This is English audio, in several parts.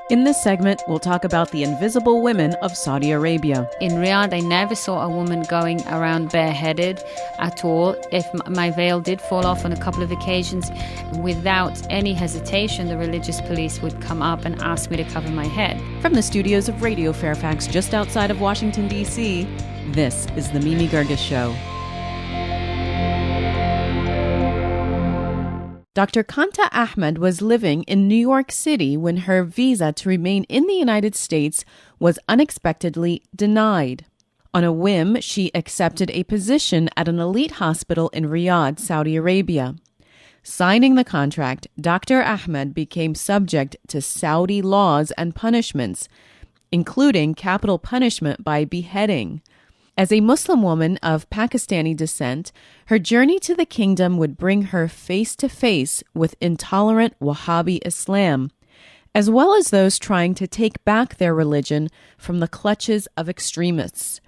In this segment, we'll talk about the invisible women of Saudi Arabia. In Riyadh, I never saw a woman going around bareheaded at all. If my veil did fall off on a couple of occasions, without any hesitation, the religious police would come up and ask me to cover my head. From the studios of Radio Fairfax, just outside of Washington, D.C., this is The Mimi Gerges Show. Dr. Qanta Ahmed was living in New York City when her visa to remain in the United States was unexpectedly denied. On a whim, she accepted a position at an elite hospital in Riyadh, Saudi Arabia. Signing the contract, Dr. Ahmed became subject to Saudi laws and punishments, including capital punishment by beheading. As a Muslim woman of Pakistani descent, her journey to the kingdom would bring her face to face with intolerant Wahhabi Islam, as well as those trying to take back their religion from the clutches of extremists.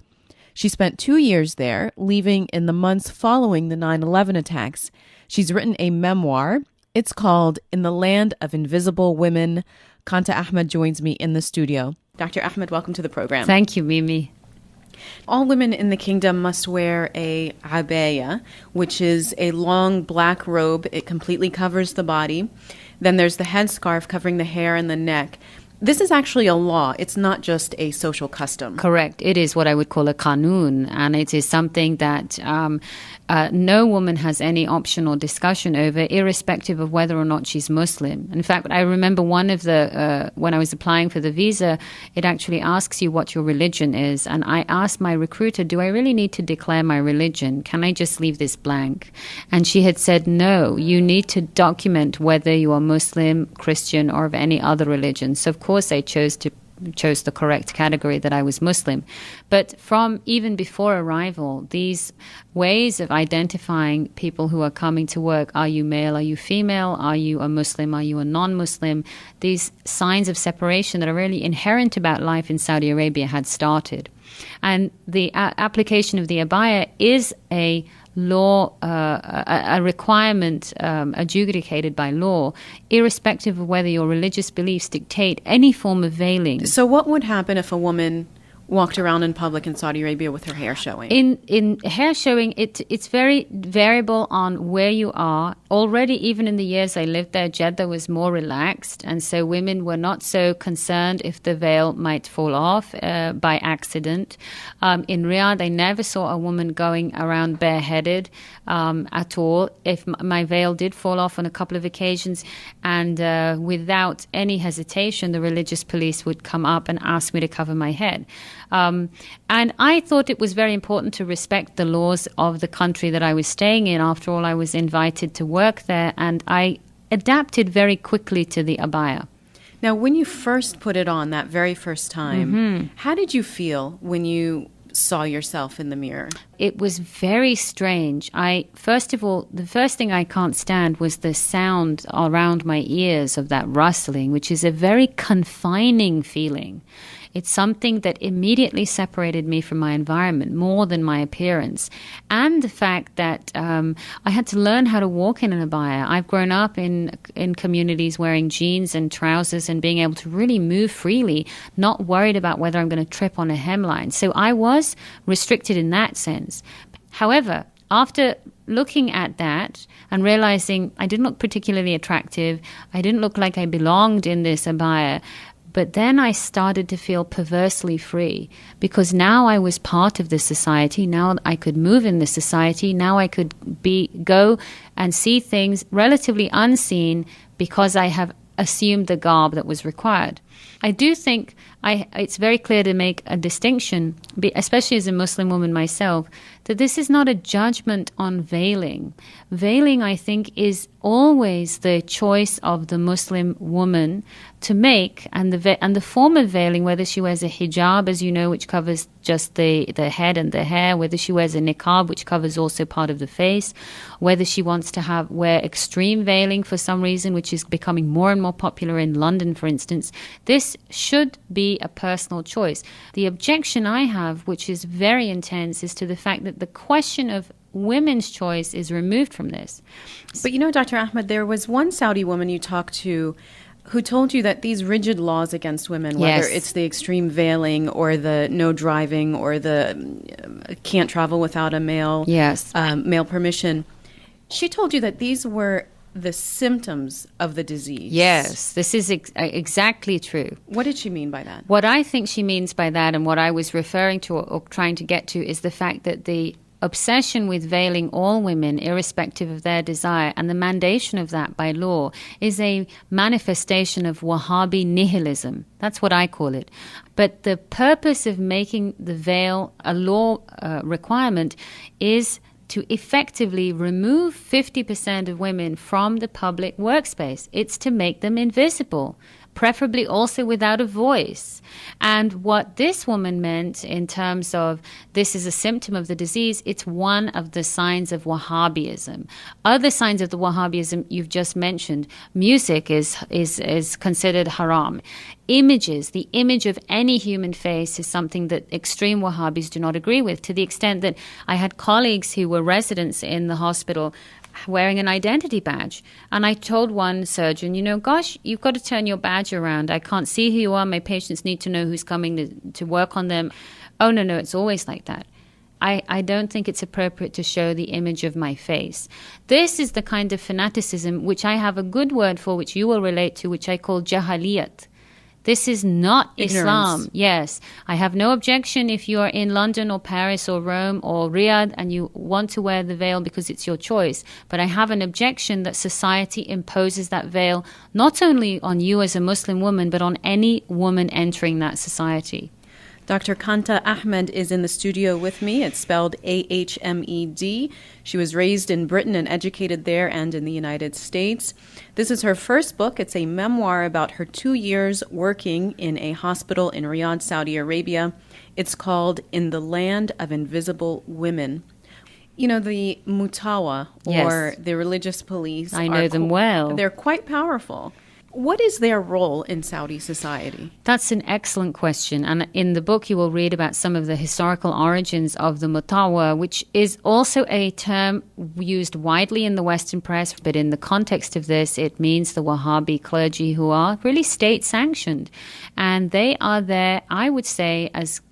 She spent 2 years there, leaving in the months following the 9/11 attacks. She's written a memoir. It's called In the Land of Invisible Women. Qanta Ahmed joins me in the studio. Dr. Ahmed, welcome to the program. Thank you, Mimi. All women in the kingdom must wear a Abaya, which is a long black robe. It completely covers the body. Then there's the headscarf covering the hair and the neck. This is actually a law. It's not just a social custom. Correct. It is what I would call a qanun, and it is something that no woman has any option or discussion over, irrespective of whether or not she's Muslim. In fact, I remember one of the, when I was applying for the visa, it actually asks you what your religion is. And I asked my recruiter, do I really need to declare my religion? Can I just leave this blank? And she had said, no, you need to document whether you are Muslim, Christian, or of any other religion. So, of course, I chose the correct category, that I was Muslim. But from even before arrival, these ways of identifying people who are coming to work, are you male, are you female, are you a Muslim, are you a non-Muslim, these signs of separation that are really inherent about life in Saudi Arabia had started. And the application of the Abaya is a law, a requirement adjudicated by law, irrespective of whether your religious beliefs dictate any form of veiling. So what would happen if a woman walked around in public in Saudi Arabia with her hair showing? In hair showing, it's very variable on where you are. Already, even in the years I lived there, Jeddah was more relaxed, and so women were not so concerned if the veil might fall off by accident. In Riyadh, I never saw a woman going around bareheaded at all. If my veil did fall off on a couple of occasions, and without any hesitation, the religious police would come up and ask me to cover my head. And I thought it was very important to respect the laws of the country that I was staying in. After all, I was invited to work there, and I adapted very quickly to the Abaya. Now, when you first put it on, that very first time, how did you feel when you saw yourself in the mirror? It was very strange. First of all, the first thing I can't stand was the sound around my ears of that rustling, which is a very confining feeling. It's something that immediately separated me from my environment more than my appearance. And the fact that I had to learn how to walk in an abaya. I've grown up in communities wearing jeans and trousers and being able to really move freely, not worried about whether I'm going to trip on a hemline. So I was restricted in that sense. However, after looking at that and realizing I didn't look particularly attractive, I didn't look like I belonged in this abaya, but then I started to feel perversely free, because now I was part of this society. Now I could move in this society. Now I could go and see things relatively unseen because I have assumed the garb that was required. I do think it's very clear to make a distinction, especially as a Muslim woman myself, that this is not a judgment on veiling. Veiling, I think, is always the choice of the Muslim woman to make, and the form of veiling, whether she wears a hijab, as you know, which covers just the head and the hair, whether she wears a niqab, which covers also part of the face, whether she wants to wear extreme veiling for some reason, which is becoming more and more popular in London, for instance. This should be a personal choice. The objection I have, which is very intense, is to the fact that the question of women's choice is removed from this. But you know, Dr. Ahmed, there was one Saudi woman you talked to who told you that these rigid laws against women, whether Yes. it's the extreme veiling or the no driving or the can't travel without a male Yes. male permission, she told you that these were the symptoms of the disease. Yes, this is exactly true. What did she mean by that? What I think she means by that, and what I was referring to or trying to get to, is the fact that the obsession with veiling all women, irrespective of their desire, and the mandation of that by law is a manifestation of Wahhabi nihilism. That's what I call it. But the purpose of making the veil a law requirement is to effectively remove 50% of women from the public workspace. It's to make them invisible, preferably also without a voice. And what this woman meant in terms of this is a symptom of the disease, it's one of the signs of Wahhabism. Other signs of the Wahhabism you've just mentioned, music is considered haram. Images, the image of any human face is something that extreme Wahhabis do not agree with, to the extent that I had colleagues who were residents in the hospital wearing an identity badge. And I told one surgeon, gosh, you've got to turn your badge around. I can't see who you are. My patients need to know who's coming to work on them. Oh, no, it's always like that. I don't think it's appropriate to show the image of my face. This is the kind of fanaticism which I have a good word for, which you will relate to, which I call jahaliyat. This is not Islam. Yes. I have no objection if you are in London or Paris or Rome or Riyadh and you want to wear the veil because it's your choice. But I have an objection that society imposes that veil not only on you as a Muslim woman, but on any woman entering that society. Dr. Qanta Ahmed is in the studio with me. It's spelled Ahmed. She was raised in Britain and educated there and in the United States. This is her first book. It's a memoir about her 2 years working in a hospital in Riyadh, Saudi Arabia. It's called In the Land of Invisible Women. The Mutawa, or the religious police. I know them well. They're quite powerful. What is their role in Saudi society? That's an excellent question. And in the book, you will read about some of the historical origins of the Mutawa, which is also a term used widely in the Western press. But in the context of this, it means the Wahhabi clergy who are really state-sanctioned. And they are there, I would say, as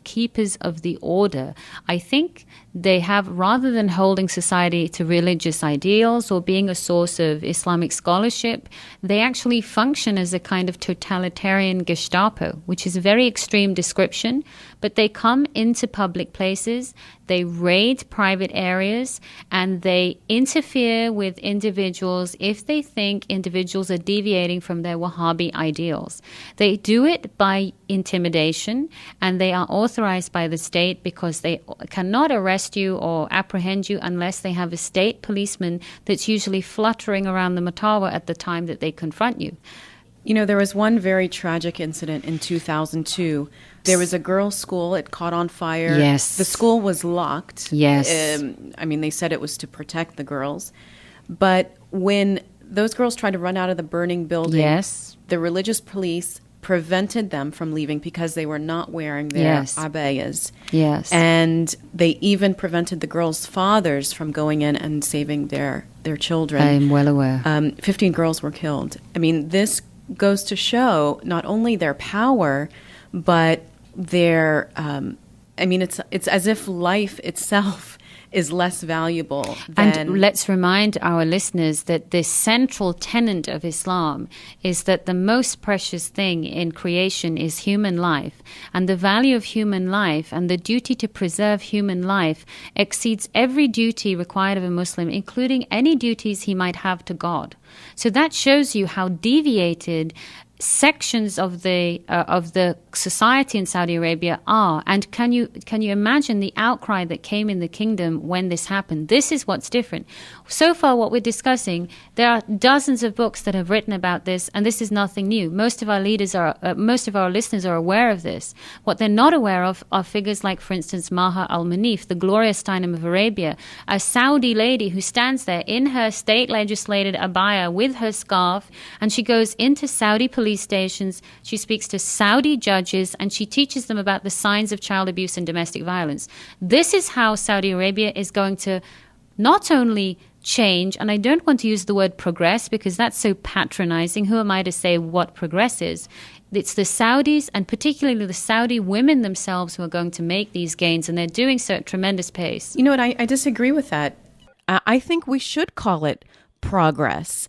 keepers of the order. I think they have, rather than holding society to religious ideals or being a source of Islamic scholarship, they actually function as a kind of totalitarian Gestapo, which is a very extreme description, but they come into public places, they raid private areas, and they interfere with individuals if they think individuals are deviating from their Wahhabi ideals. They do it by intimidation, and they are authorized by the state because they cannot arrest you or apprehend you unless they have a state policeman that's usually fluttering around the Mutawa at the time that they confront you. There was one very tragic incident in 2002. There was a girls' school. It caught on fire. Yes. The school was locked. Yes. They said it was to protect the girls. But when those girls tried to run out of the burning building, yes, the religious police prevented them from leaving because they were not wearing their abayas. Yes. And they even prevented the girls' fathers from going in and saving their children. I'm well aware. 15 girls were killed. This goes to show not only their power, but their, it's as if life itself is less valuable than... And let's remind our listeners that the central tenet of Islam is that the most precious thing in creation is human life. And the value of human life and the duty to preserve human life exceeds every duty required of a Muslim, including any duties he might have to God. So that shows you how deviated sections of the society in Saudi Arabia are. And can you imagine the outcry that came in the kingdom when this happened? This is what's different. So far, what we're discussing, there are dozens of books that have written about this, and this is nothing new. Most of our listeners are aware of this. What they're not aware of are figures like, for instance, Maha al-Manif, the glorious Steinem of Arabia, a Saudi lady who stands there in her state-legislated abaya with her scarf, and she goes into Saudi police stations, she speaks to Saudi judges, and she teaches them about the signs of child abuse and domestic violence. This is how Saudi Arabia is going to not only change, and I don't want to use the word progress because that's so patronizing. Who am I to say what progress is? It's the Saudis, and particularly the Saudi women themselves, who are going to make these gains, and they're doing so at tremendous pace. You know what? I disagree with that. I think we should call it progress.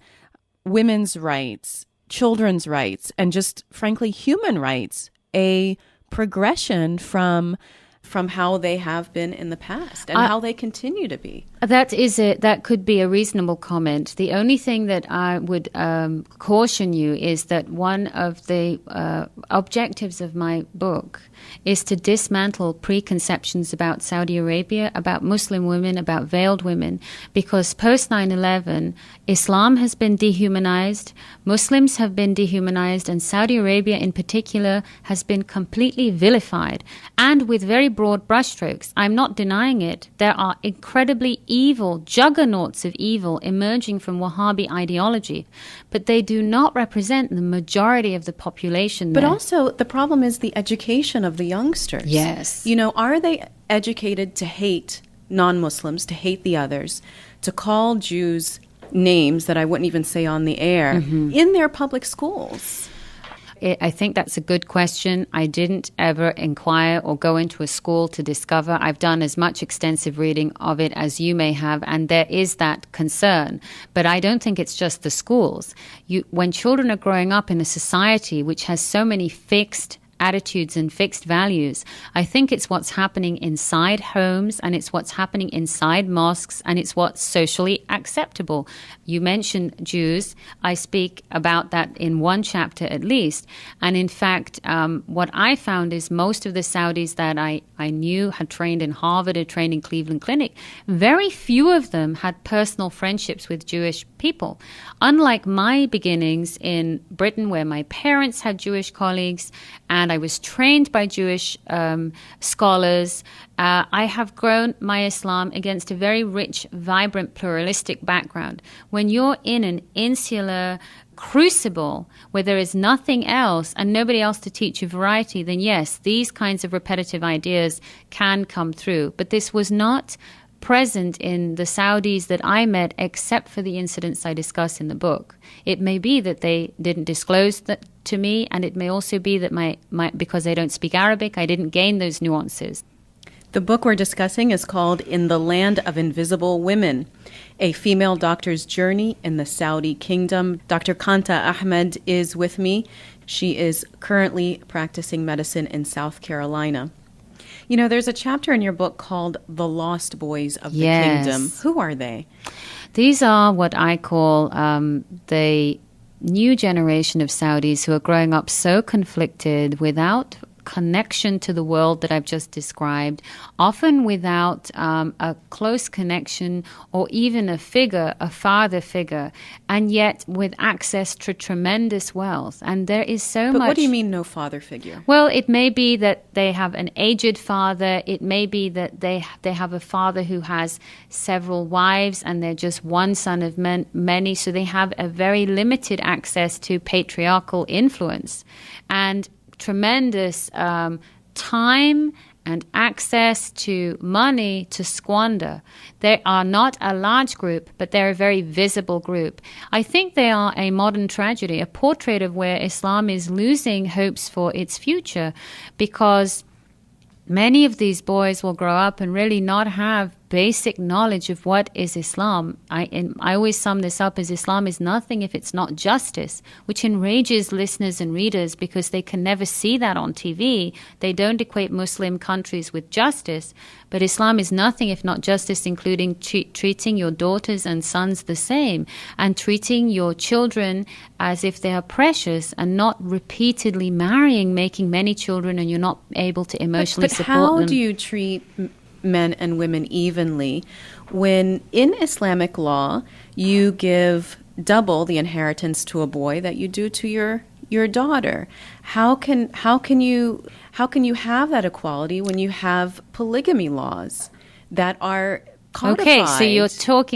Women's rights, children's rights, and just frankly human rights, a progression from how they have been in the past and how they continue to be. That could be a reasonable comment. The only thing that I would caution you is that one of the objectives of my book is to dismantle preconceptions about Saudi Arabia, about Muslim women, about veiled women, because post 9/11, Islam has been dehumanized, Muslims have been dehumanized, and Saudi Arabia in particular has been completely vilified, and with very broad brushstrokes. I'm not denying it. There are incredibly evil, juggernauts of evil emerging from Wahhabi ideology, but they do not represent the majority of the population there. But also, the problem is the education of the youngsters. Yes. You know, are they educated to hate non-Muslims, to hate the others, to call Jews names that I wouldn't even say on the air in their public schools? I think that's a good question. I didn't ever inquire or go into a school to discover. I've done as much extensive reading of it as you may have, and there is that concern. But I don't think it's just the schools. When children are growing up in a society which has so many fixed attitudes and fixed values, I think it's what's happening inside homes, and it's what's happening inside mosques, and it's what's socially acceptable. You mentioned Jews. I speak about that in one chapter at least. And in fact, what I found is most of the Saudis that I knew had trained in Harvard or trained in Cleveland Clinic, very few of them had personal friendships with Jewish people. Unlike my beginnings in Britain, where my parents had Jewish colleagues and I was trained by Jewish scholars, I have grown my Islam against a very rich, vibrant, pluralistic background. When you're in an insular crucible where there is nothing else and nobody else to teach you variety, then yes, these kinds of repetitive ideas can come through. But this was not present in the Saudis that I met, except for the incidents I discuss in the book. It may be that they didn't disclose that to me, and it may also be that because they don't speak Arabic, I didn't gain those nuances. The book we're discussing is called In the Land of Invisible Women, A Female Doctor's Journey in the Saudi Kingdom. Dr. Qanta Ahmed is with me. She is currently practicing medicine in South Carolina. You know, there's a chapter in your book called The Lost Boys of the Kingdom. Who are they? These are what I call the new generation of Saudis who are growing up so conflicted, without connection to the world that I've just described, often without a close connection or even a father figure, and yet with access to tremendous wealth. And there is so much. But what do you mean no father figure? Well, it may be that they have an aged father. It may be that they have a father who has several wives and they're just one son of many, so they have a very limited access to patriarchal influence and tremendous time and access to money to squander. They are not a large group, but they're a very visible group. I think they are a modern tragedy, a portrait of where Islam is losing hopes for its future, because many of these boys will grow up and really not have basic knowledge of what is Islam. I always sum this up as Islam is nothing if it's not justice, which enrages listeners and readers because they can never see that on TV. They don't equate Muslim countries with justice, but Islam is nothing if not justice, including treating your daughters and sons the same, and treating your children as if they are precious, and not repeatedly marrying, making many children, and you're not able to emotionally support them. But how do you treat men and women evenly when in Islamic law you give double the inheritance to a boy that you do to your daughter? How can you have that equality when you have polygamy laws that are codified? Okay, so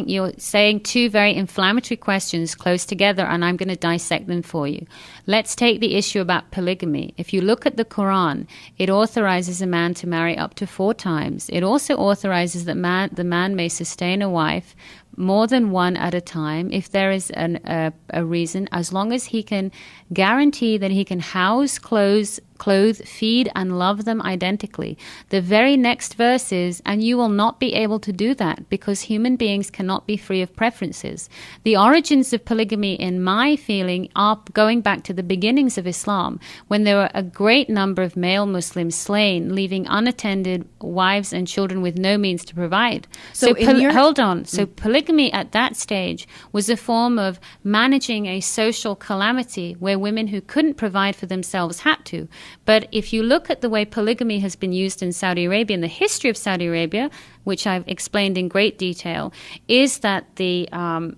you're saying two very inflammatory questions close together, and I'm going to dissect them for you. Let's take the issue about polygamy. If you look at the Quran, it authorizes a man to marry up to 4 times. It also authorizes that the man may sustain a wife more than one at a time if there is a reason, as long as he can guarantee that he can house, clothe, feed, and love them identically. The very next verse is, and you will not be able to do that because human beings cannot be free of preferences. The origins of polygamy, in my feeling, are going back to the beginnings of Islam, when there were a great number of male Muslims slain, leaving unattended wives and children with no means to provide. So hold on. So polygamy at that stage was a form of managing a social calamity where women who couldn't provide for themselves had to. But if you look at the way polygamy has been used in Saudi Arabia, and the history of Saudi Arabia, which I've explained in great detail, is that the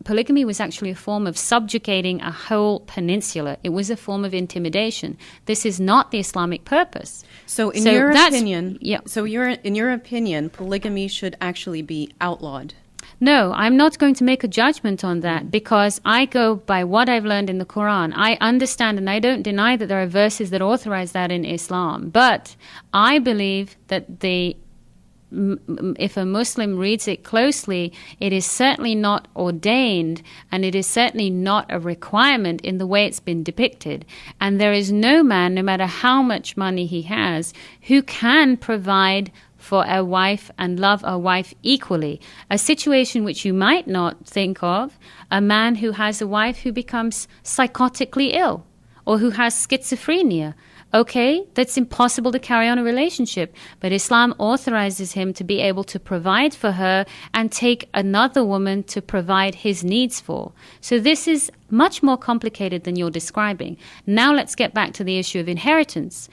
polygamy was actually a form of subjugating a whole peninsula. It was a form of intimidation. This is not the Islamic purpose. So in your opinion, polygamy should actually be outlawed? No, I'm not going to make a judgment on that because I go by what I've learned in the Quran. I understand and I don't deny that there are verses that authorize that in Islam. But I believe that if a Muslim reads it closely, it is certainly not ordained and it is certainly not a requirement in the way it's been depicted. And there is no man, no matter how much money he has, who can provide for a wife and love a wife equally. A situation which you might not think of, a man who has a wife who becomes psychotically ill or who has schizophrenia. Okay, that's impossible to carry on a relationship, but Islam authorizes him to be able to provide for her and take another woman to provide his needs for. So this is much more complicated than you're describing. Now let's get back to the issue of inheritance.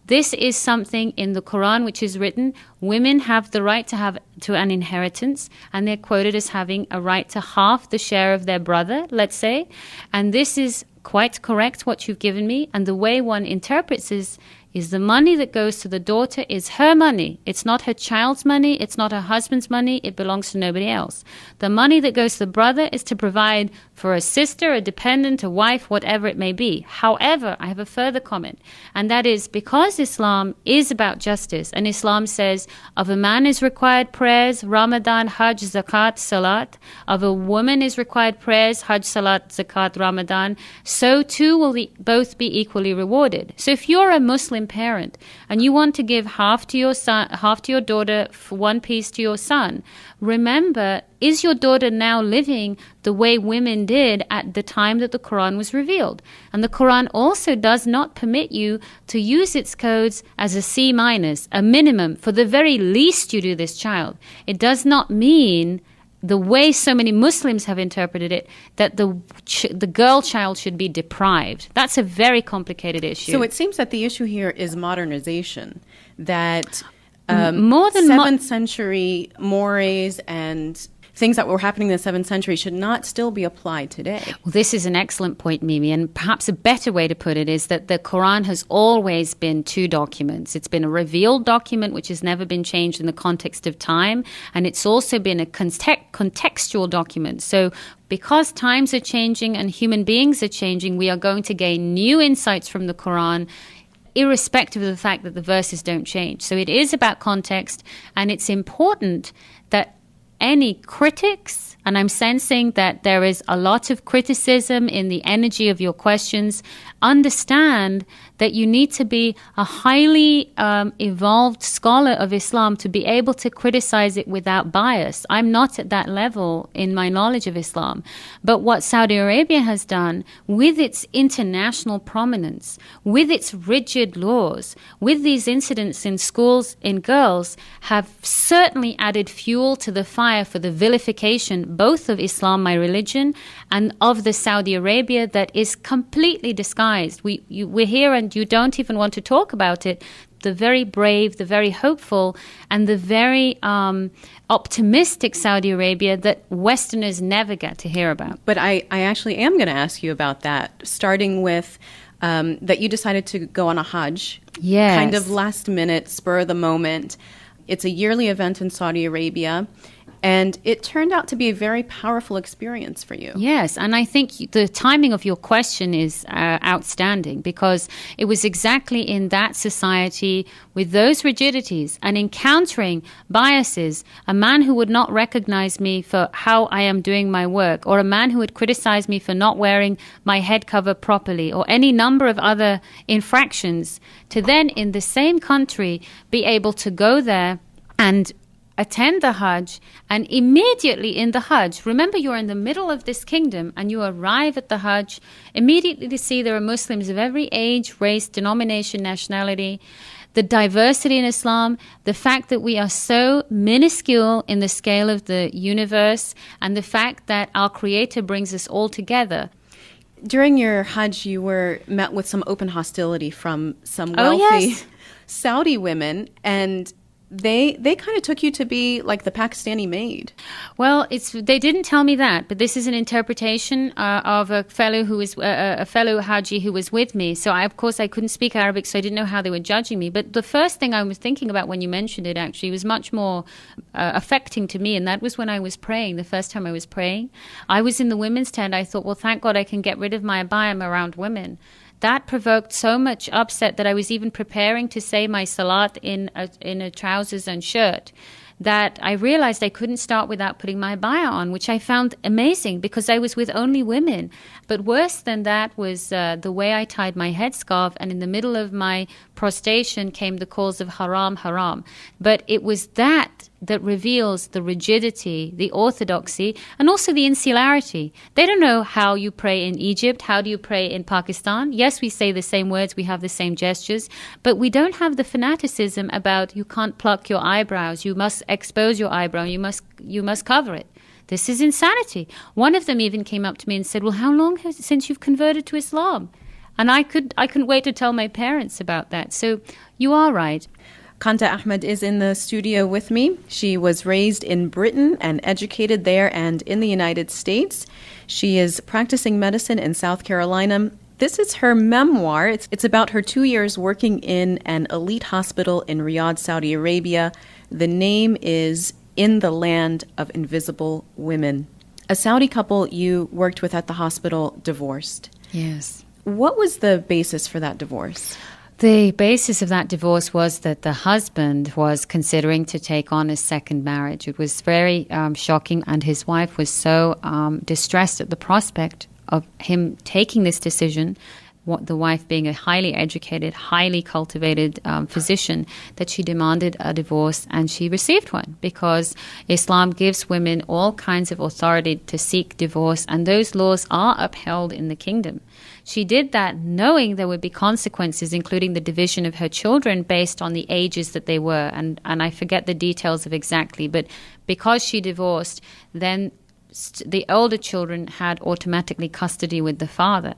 This is something in the Quran which is written, women have the right to an inheritance, and they're quoted as having a right to half the share of their brother, let's say. And this is quite correct, what you've given me. And the way one interprets is the money that goes to the daughter is her money. It's not her child's money. It's not her husband's money. It belongs to nobody else. The money that goes to the brother is to provide for a sister, a dependent, a wife, whatever it may be. However, I have a further comment, and that is because Islam is about justice, and Islam says of a man is required prayers, Ramadan, Hajj, Zakat, Salat. Of a woman is required prayers, Hajj, Salat, Zakat, Ramadan. So too will both be equally rewarded. So if you're a Muslim parent and you want to give half to your son, half to your daughter, for one piece to your son, remember, is your daughter now living the way women did at the time that the Quran was revealed? And the Quran also does not permit you to use its codes as a C-, a minimum. For the very least you do this child. It does not mean, the way so many Muslims have interpreted it, that the girl child should be deprived. That's a very complicated issue. So it seems that the issue here is modernization, that more than 7th century mores and things that were happening in the 7th century should not still be applied today. Well, this is an excellent point, Mimi, and perhaps a better way to put it is that the Quran has always been two documents. It's been a revealed document which has never been changed in the context of time, and it's also been a contextual document. So because times are changing and human beings are changing, we are going to gain new insights from the Quran, irrespective of the fact that the verses don't change. So it is about context, and it's important that any critics, and I'm sensing that there is a lot of criticism in the energy of your questions, understand that you need to be a highly evolved scholar of Islam to be able to criticize it without bias. I'm not at that level in my knowledge of Islam. But what Saudi Arabia has done with its international prominence, with its rigid laws, with these incidents in schools in girls, have certainly added fuel to the fire for the vilification both of Islam, my religion, and of the Saudi Arabia that is completely disguised. We're here and you don't even want to talk about it. The very brave, the very hopeful, and the very optimistic Saudi Arabia that Westerners never get to hear about. But I actually am going to ask you about that, starting with that you decided to go on a Hajj. Yes. Kind of last minute, spur of the moment. It's a yearly event in Saudi Arabia. And it turned out to be a very powerful experience for you. Yes, and I think the timing of your question is outstanding, because it was exactly in that society with those rigidities and encountering biases, a man who would not recognize me for how I am doing my work, or a man who would criticize me for not wearing my head cover properly, or any number of other infractions, to then in the same country be able to go there and attend the Hajj, and immediately in the Hajj, remember you're in the middle of this kingdom and you arrive at the Hajj, immediately to see there are Muslims of every age, race, denomination, nationality, the diversity in Islam, the fact that we are so minuscule in the scale of the universe, and the fact that our Creator brings us all together. During your Hajj, you were met with some open hostility from some wealthy Saudi women, and they kind of took you to be like the Pakistani maid. Well, they didn't tell me that, but this is an interpretation of a fellow who was a fellow Haji who was with me. So of course I couldn't speak Arabic, so I didn't know how they were judging me. But the first thing I was thinking about when you mentioned it actually was much more affecting to me, and that was when I was praying. The first time I was praying, I was in the women's tent. I thought, well, thank God I can get rid of my abaya. I'm around women. That provoked so much upset that I was even preparing to say my salat in a trousers and shirt, that I realized I couldn't start without putting my abaya on, which I found amazing because I was with only women. But worse than that was the way I tied my headscarf, and in the middle of my prostration came the calls of haram, haram. But it was that reveals the rigidity, the orthodoxy, and also the insularity. They don't know how you pray in Egypt. How do you pray in Pakistan? Yes, we say the same words, we have the same gestures, but we don't have the fanaticism about you can't pluck your eyebrows, you must expose your eyebrow, you must cover it. This is insanity. One of them even came up to me and said, well, how long since you've converted to Islam? And I couldn't wait to tell my parents about that. So you are right. Qanta Ahmed is in the studio with me. She was raised in Britain and educated there and in the United States. She is practicing medicine in South Carolina. This is her memoir. It's about her 2 years working in an elite hospital in Riyadh, Saudi Arabia. The name is In the Land of Invisible Women. A Saudi couple you worked with at the hospital divorced. Yes. What was the basis for that divorce? The basis of that divorce was that the husband was considering to take on a second marriage. It was very shocking, and his wife was so distressed at the prospect of him taking this decision, the wife being a highly educated, highly cultivated physician, that she demanded a divorce, and she received one because Islam gives women all kinds of authority to seek divorce, and those laws are upheld in the kingdom. She did that knowing there would be consequences, including the division of her children based on the ages that they were. And I forget the details of exactly, but because she divorced, then the older children had automatically custody with the father.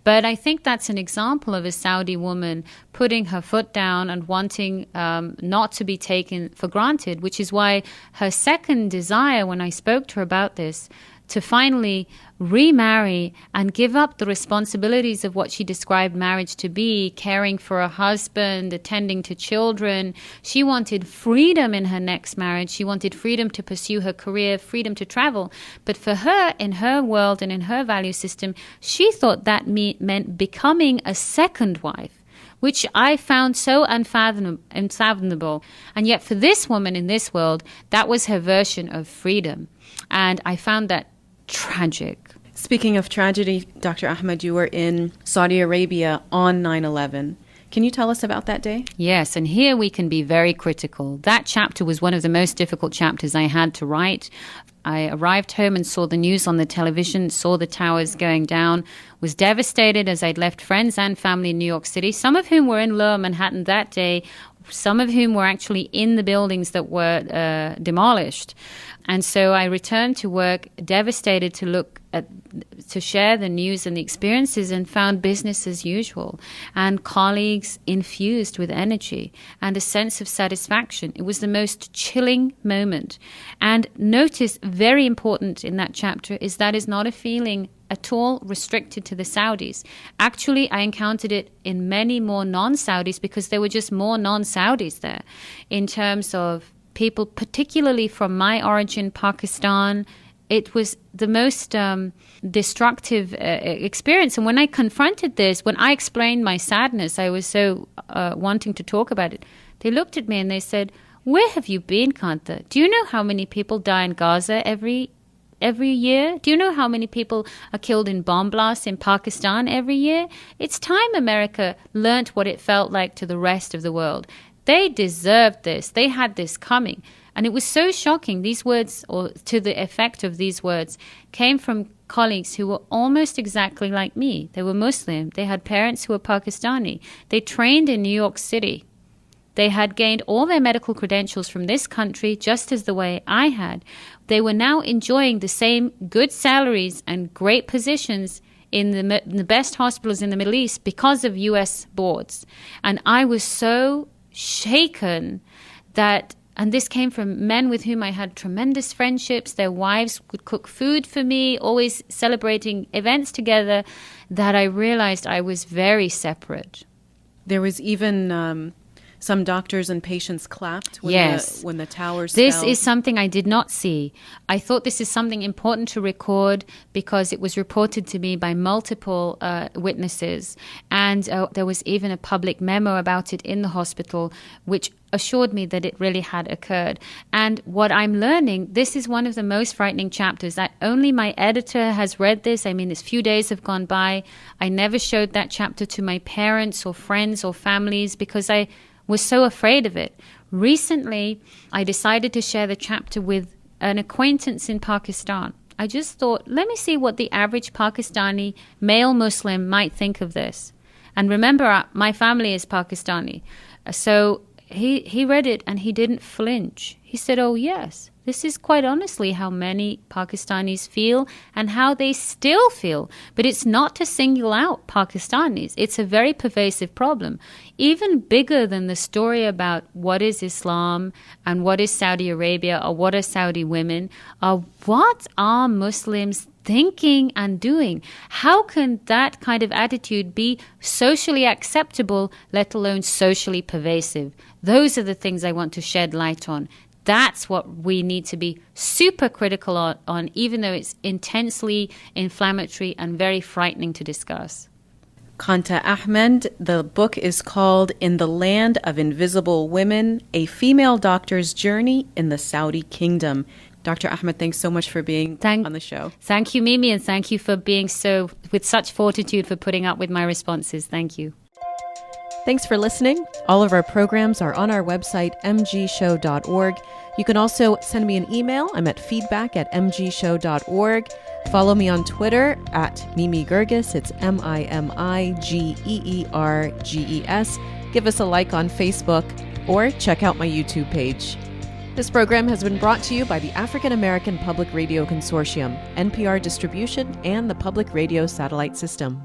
But I think that's an example of a Saudi woman putting her foot down and wanting not to be taken for granted, which is why her second desire, when I spoke to her about this, to finally remarry and give up the responsibilities of what she described marriage to be, caring for a husband, attending to children. She wanted freedom in her next marriage. She wanted freedom to pursue her career, freedom to travel. But for her, in her world and in her value system, she thought that meant becoming a second wife, which I found so unfathomable. And yet for this woman in this world, that was her version of freedom. And I found that tragic. Speaking of tragedy, Dr. Ahmed, you were in Saudi Arabia on 9/11. Can you tell us about that day? Yes, and here we can be very critical. That chapter was one of the most difficult chapters I had to write. I arrived home and saw the news on the television, saw the towers going down, was devastated as I'd left friends and family in New York City, some of whom were in Lower Manhattan that day, some of whom were actually in the buildings that were demolished. And so I returned to work devastated to share the news and the experiences, and found business as usual and colleagues infused with energy and a sense of satisfaction. It was the most chilling moment. And notice, very important in that chapter, is that is not a feeling at all restricted to the Saudis. Actually, I encountered it in many more non-Saudis because there were just more non-Saudis there in terms of people, particularly from my origin, Pakistan. It was the most destructive experience. And when I confronted this, when I explained my sadness, I was so wanting to talk about it. They looked at me and they said, "Where have you been, Qanta? Do you know how many people die in Gaza every year? Do you know how many people are killed in bomb blasts in Pakistan every year? It's time America learnt what it felt like to the rest of the world. They deserved this. They had this coming." And it was so shocking. These words, or to the effect of these words, came from colleagues who were almost exactly like me. They were Muslim. They had parents who were Pakistani. They trained in New York City. They had gained all their medical credentials from this country, just as the way I had. They were now enjoying the same good salaries and great positions in the best hospitals in the Middle East because of U.S. boards. And I was so shaken that, and this came from men with whom I had tremendous friendships. Their wives would cook food for me, always celebrating events together, that I realized I was very separate. There was even some doctors and patients clapped when, when the towers This fell. is something I did not see. I thought this is something important to record because it was reported to me by multiple witnesses. And there was even a public memo about it in the hospital, which assured me that it really had occurred. And what I'm learning, this is one of the most frightening chapters. Only my editor has read this. I mean, this few days have gone by. I never showed that chapter to my parents or friends or families because I was so afraid of it. Recently, I decided to share the chapter with an acquaintance in Pakistan. I just thought, let me see what the average Pakistani male Muslim might think of this. And remember, my family is Pakistani. So he read it and he didn't flinch. He said, "Oh, yes, this is quite honestly how many Pakistanis feel and how they still feel." But it's not to single out Pakistanis. It's a very pervasive problem, even bigger than the story about what is Islam and what is Saudi Arabia or what are Saudi women. What are Muslims thinking and doing? How can that kind of attitude be socially acceptable, let alone socially pervasive? Those are the things I want to shed light on. That's what we need to be super critical on, even though it's intensely inflammatory and very frightening to discuss. Qanta Ahmed, the book is called In the Land of Invisible Women, A Female Doctor's Journey in the Saudi Kingdom. Dr. Ahmed, thanks so much for being on the show. Thank you, Mimi, and thank you for being with such fortitude for putting up with my responses. Thank you. Thanks for listening. All of our programs are on our website, mgshow.org. You can also send me an email. I'm at feedback@mgshow.org. Follow me on Twitter at Mimi Gerges. It's MIMIGEERGES. Give us a like on Facebook or check out my YouTube page. This program has been brought to you by the African American Public Radio Consortium, NPR Distribution, and the Public Radio Satellite System.